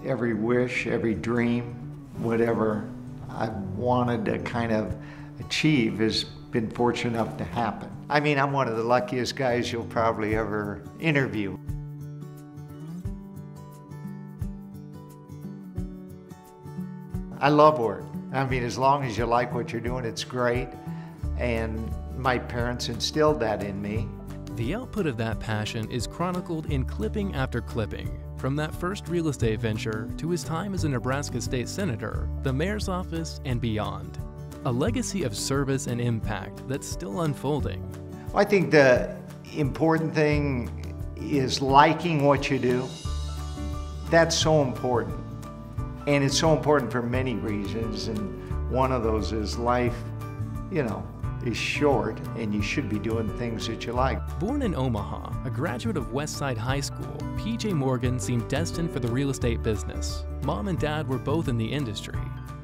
every wish, every dream, whatever I wanted to kind of achieve has been fortunate enough to happen. I mean, I'm one of the luckiest guys you'll probably ever interview. I love work. I mean, as long as you like what you're doing, it's great. And my parents instilled that in me. The output of that passion is chronicled in clipping after clipping, from that first real estate venture to his time as a Nebraska state senator, the mayor's office, and beyond. A legacy of service and impact that's still unfolding. I think the important thing is liking what you do. That's so important. And it's so important for many reasons. And one of those is life, is short, and you should be doing things that you like. Born in Omaha, a graduate of Westside High School, P.J. Morgan seemed destined for the real estate business. Mom and Dad were both in the industry.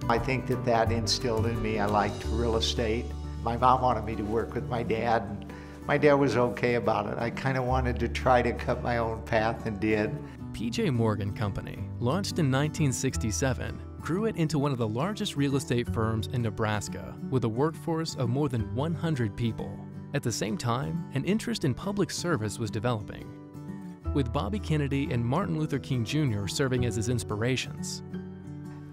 I think that instilled in me I liked real estate. My mom wanted me to work with my dad, and my dad was okay about it. I kind of wanted to try to cut my own path and did. P.J. Morgan Company, launched in 1967, grew it into one of the largest real estate firms in Nebraska, with a workforce of more than 100 people. At the same time, an interest in public service was developing, with Bobby Kennedy and Martin Luther King Jr. serving as his inspirations.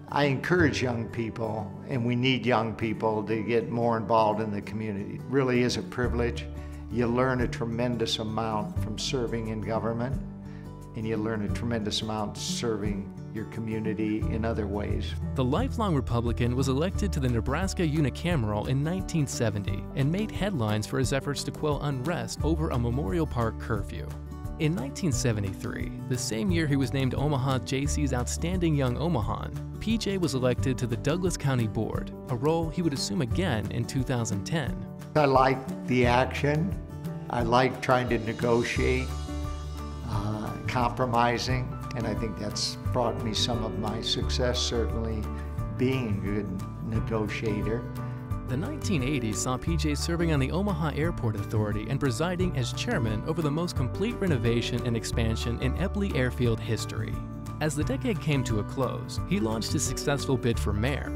I encourage young people, and we need young people to get more involved in the community. It really is a privilege. You learn a tremendous amount from serving in government, and you learn a tremendous amount serving your community in other ways. The lifelong Republican was elected to the Nebraska unicameral in 1970 and made headlines for his efforts to quell unrest over a Memorial Park curfew. In 1973, the same year he was named Omaha JC's Outstanding Young Omahan, PJ was elected to the Douglas County Board, a role he would assume again in 2010. I like the action. I like trying to negotiate, compromising, and I think that's brought me some of my success, certainly being a good negotiator. The 1980s saw PJ serving on the Omaha Airport Authority and presiding as chairman over the most complete renovation and expansion in Eppley Airfield history. As the decade came to a close, he launched his successful bid for mayor.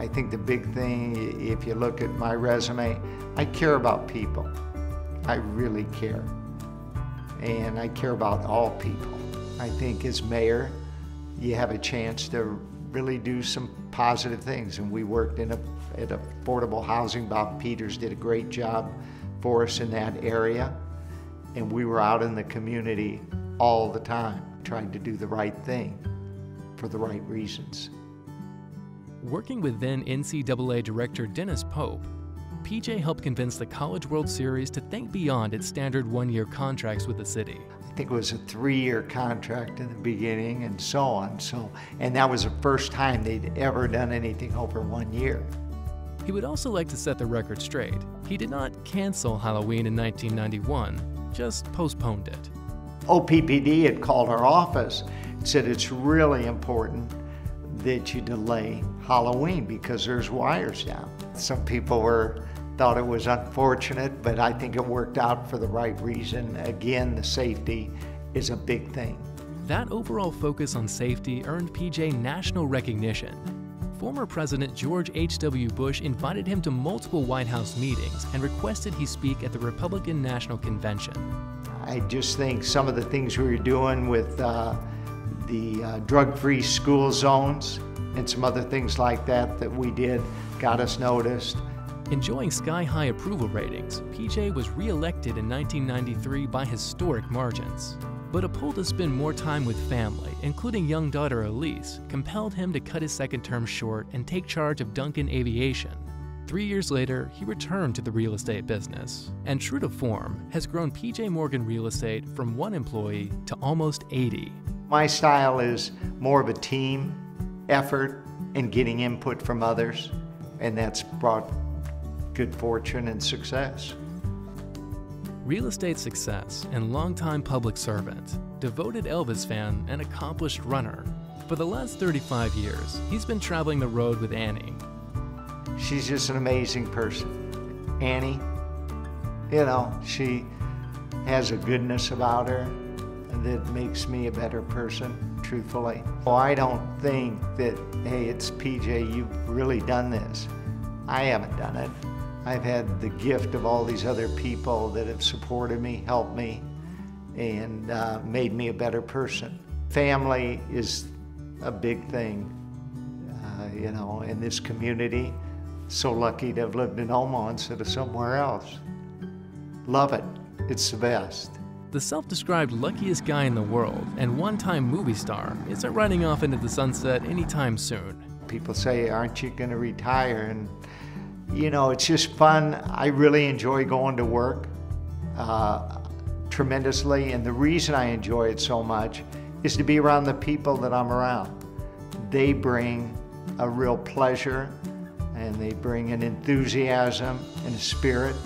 I think the big thing, if you look at my resume, I care about people. I really care. And I care about all people. I think as mayor, you have a chance to really do some positive things. And we worked at affordable housing. Bob Peters did a great job for us in that area. And we were out in the community all the time, trying to do the right thing for the right reasons. Working with then NCAA director Dennis Pope, PJ helped convince the College World Series to think beyond its standard one-year contracts with the city. I think it was a 3-year contract in the beginning and so on. And that was the first time they'd ever done anything over 1 year. He would also like to set the record straight. He did not cancel Halloween in 1991, just postponed it. OPPD had called our office and said it's really important that you delay Halloween because there's wires down. Some people thought it was unfortunate, but I think it worked out for the right reason. Again, the safety is a big thing. That overall focus on safety earned PJ national recognition. Former President George H.W. Bush invited him to multiple White House meetings and requested he speak at the Republican National Convention. I just think some of the things we were doing with the drug-free school zones and some other things like that we did got us noticed. Enjoying sky-high approval ratings, PJ was re-elected in 1993 by historic margins. But a pull to spend more time with family, including young daughter Elise, compelled him to cut his second term short and take charge of Duncan Aviation. 3 years later, he returned to the real estate business, and true to form, has grown PJ Morgan Real Estate from 1 employee to almost 80. My style is more of a team effort and getting input from others, and that's brought good fortune and success. Real estate success and longtime public servant, devoted Elvis fan and accomplished runner. For the last 35 years, he's been traveling the road with Annie. She's just an amazing person. Annie, she has a goodness about her that makes me a better person. truthfully. Well, I don't think that, hey, it's PJ, you've really done this. I haven't done it. I've had the gift of all these other people that have supported me, helped me, and made me a better person. Family is a big thing, you know, in this community. So lucky to have lived in Omaha instead of somewhere else. Love it. It's the best. The self-described luckiest guy in the world and one-time movie star isn't riding off into the sunset anytime soon. People say, aren't you going to retire? And, you know, it's just fun. I really enjoy going to work tremendously. And the reason I enjoy it so much is to be around the people that I'm around. They bring a real pleasure, and they bring an enthusiasm and a spirit.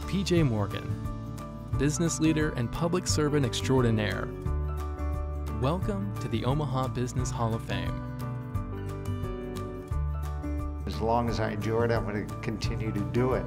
PJ Morgan, business leader and public servant extraordinaire. Welcome to the Omaha Business Hall of Fame. As long as I enjoy it, I'm going to continue to do it.